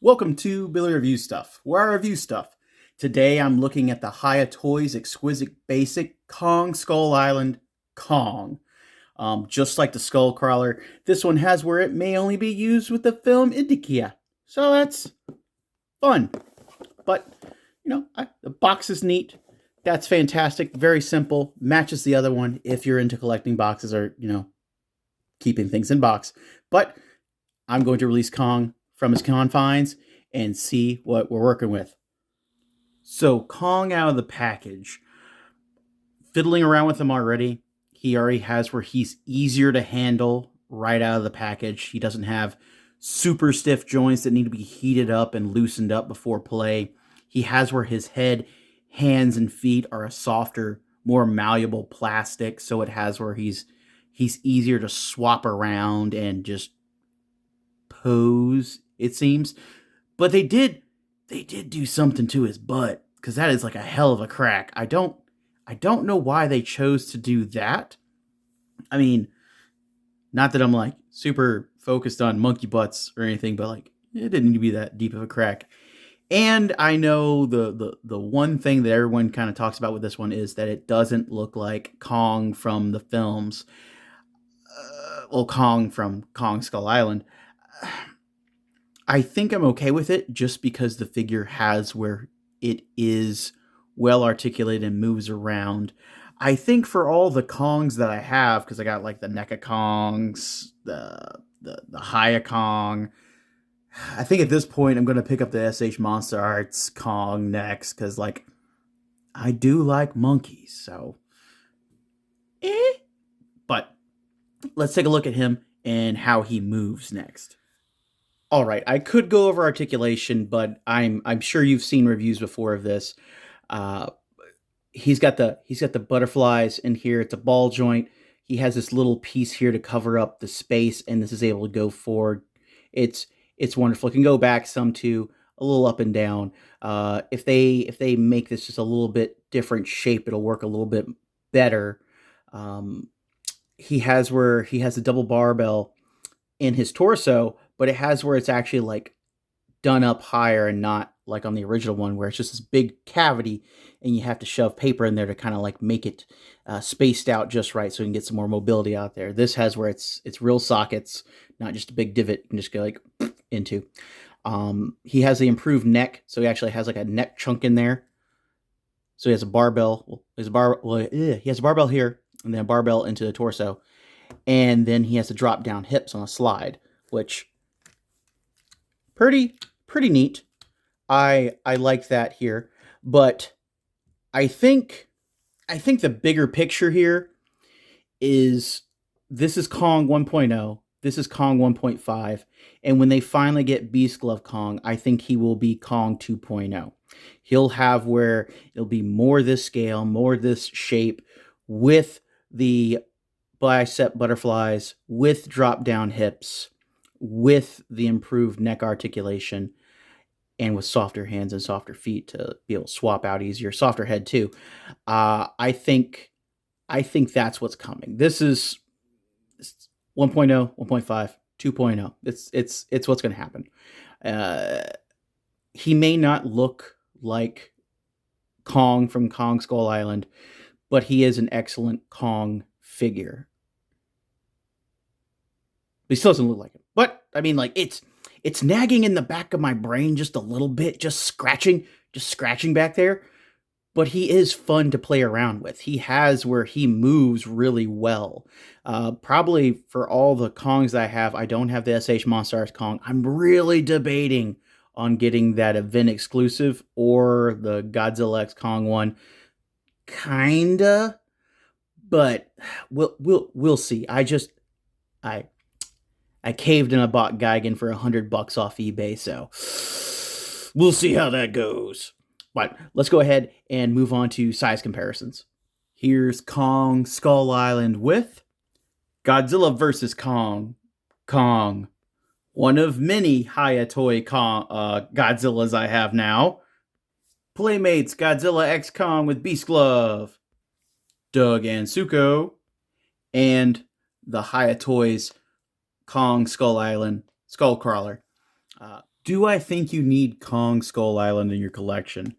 Welcome to Billy Review Stuff, where I review stuff. Today I'm looking at the Hiya Toys Exquisite Basic Kong Skull Island Kong. Just like the Skull Crawler, this one has where it may only be used with the film Hiya. So that's fun. But, the box is neat. That's fantastic. Very simple. Matches the other one if you're into collecting boxes or, keeping things in box. But I'm going to release Kong from his confines and see what we're working with. So Kong out of the package, fiddling around with him already. He already has where he's easier to handle right out of the package. He doesn't have super stiff joints that need to be heated up and loosened up before play. He has where his head, hands, and feet are a softer, more malleable plastic, so it has where he's easier to swap around and just pose, it seems. But they did do something to his butt, because that is like a hell of a crack. I don't know why they chose to do that. I mean, not that I'm like super focused on monkey butts or anything, but like it didn't need to be that deep of a crack. And I know the one thing that everyone kind of talks about with this one is that it doesn't look like Kong from the films. Kong from Kong Skull Island. I think I'm okay with it just because the figure has where it is well articulated and moves around. I think for all the Kongs that I have, because I got like the NECA Kongs, the Hiya Kong, I think at this point I'm going to pick up the s.h.monsterarts Kong next, because like I do like monkeys, so But let's take a look at him and how he moves next. All right, I could go over articulation, but I'm sure you've seen reviews before of this. Uh, he's got the butterflies in here. It's a ball joint. He has this little piece here to cover up the space, and this is able to go forward. It's wonderful. It can go back some too, a little up and down. If they make this just a little bit different shape, it'll work a little bit better. He has a double barbell in his torso, but it has where it's actually like done up higher and not like on the original one where it's just this big cavity and you have to shove paper in there to kind of like make it spaced out just right so you can get some more mobility out there. This has where it's real sockets, not just a big divot you can just go like into. He has the improved neck, so he actually has like a neck chunk in there. So he has a barbell. He has a barbell here and then a barbell into the torso. And then he has to drop down hips on a slide, which pretty neat. I like that here, but I think the bigger picture here is this is Kong 1.0, this is Kong 1.5, and when they finally get Beast Glove Kong, I think he will be Kong 2.0. He'll have where it'll be more this scale, more this shape, with the bicep butterflies, with drop down hips, with the improved neck articulation, and with softer hands and softer feet to be able to swap out easier, softer head too. I think that's what's coming. This is 1.0, 1.5, 2.0. It's what's going to happen. He may not look like Kong from Kong Skull Island, but he is an excellent Kong figure. He still doesn't look like him. But I mean, like it's nagging in the back of my brain just a little bit, just scratching back there. But he is fun to play around with. He has where he moves really well. Probably for all the Kongs that I have, I don't have the s.h.monsterarts Kong. I'm really debating on getting that event exclusive or the Godzilla X Kong one. Kinda, but we'll see. I caved and I bought Gigan for $100 off eBay, so we'll see how that goes. But let's go ahead and move on to size comparisons. Here's Kong Skull Island with Godzilla vs. Kong. Kong. One of many Hiya toy Godzillas I have now. Playmates Godzilla X Kong with Beast Glove. Doug and Suko. And the Hiya Toys Kong Skull Island Skull Crawler. Do I think you need Kong Skull Island in your collection?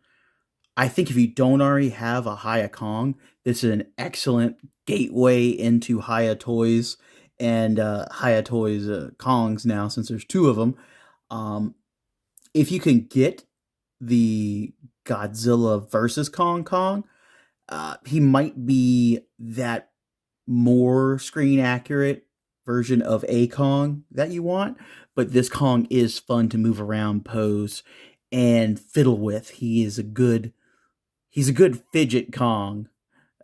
I think if you don't already have a Hiya Kong, this is an excellent gateway into Hiya Toys and Hiya Toys Kongs now, since there's two of them. Um, if you can get the Godzilla versus Kong, he might be that more screen accurate version of a Kong that you want, but this Kong is fun to move around, pose, and fiddle with. He's a good fidget Kong.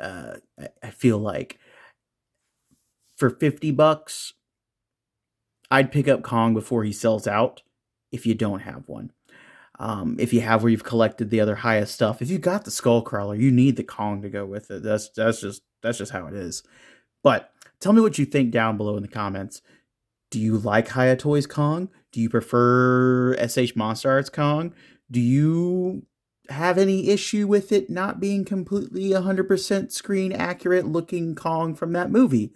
I feel like for $50, I'd pick up Kong before he sells out. If you don't have one, if you have where you've collected the other highest stuff, if you got the Skull Crawler, you need the Kong to go with it. That's just how it is. But tell me what you think down below in the comments. Do you like Hiya Toys Kong? Do you prefer s.h.monsterarts Kong? Do you have any issue with it not being completely 100% screen accurate looking Kong from that movie?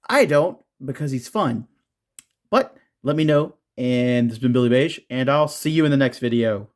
I don't, because he's fun. But let me know. And this has been Billy Beige, and I'll see you in the next video.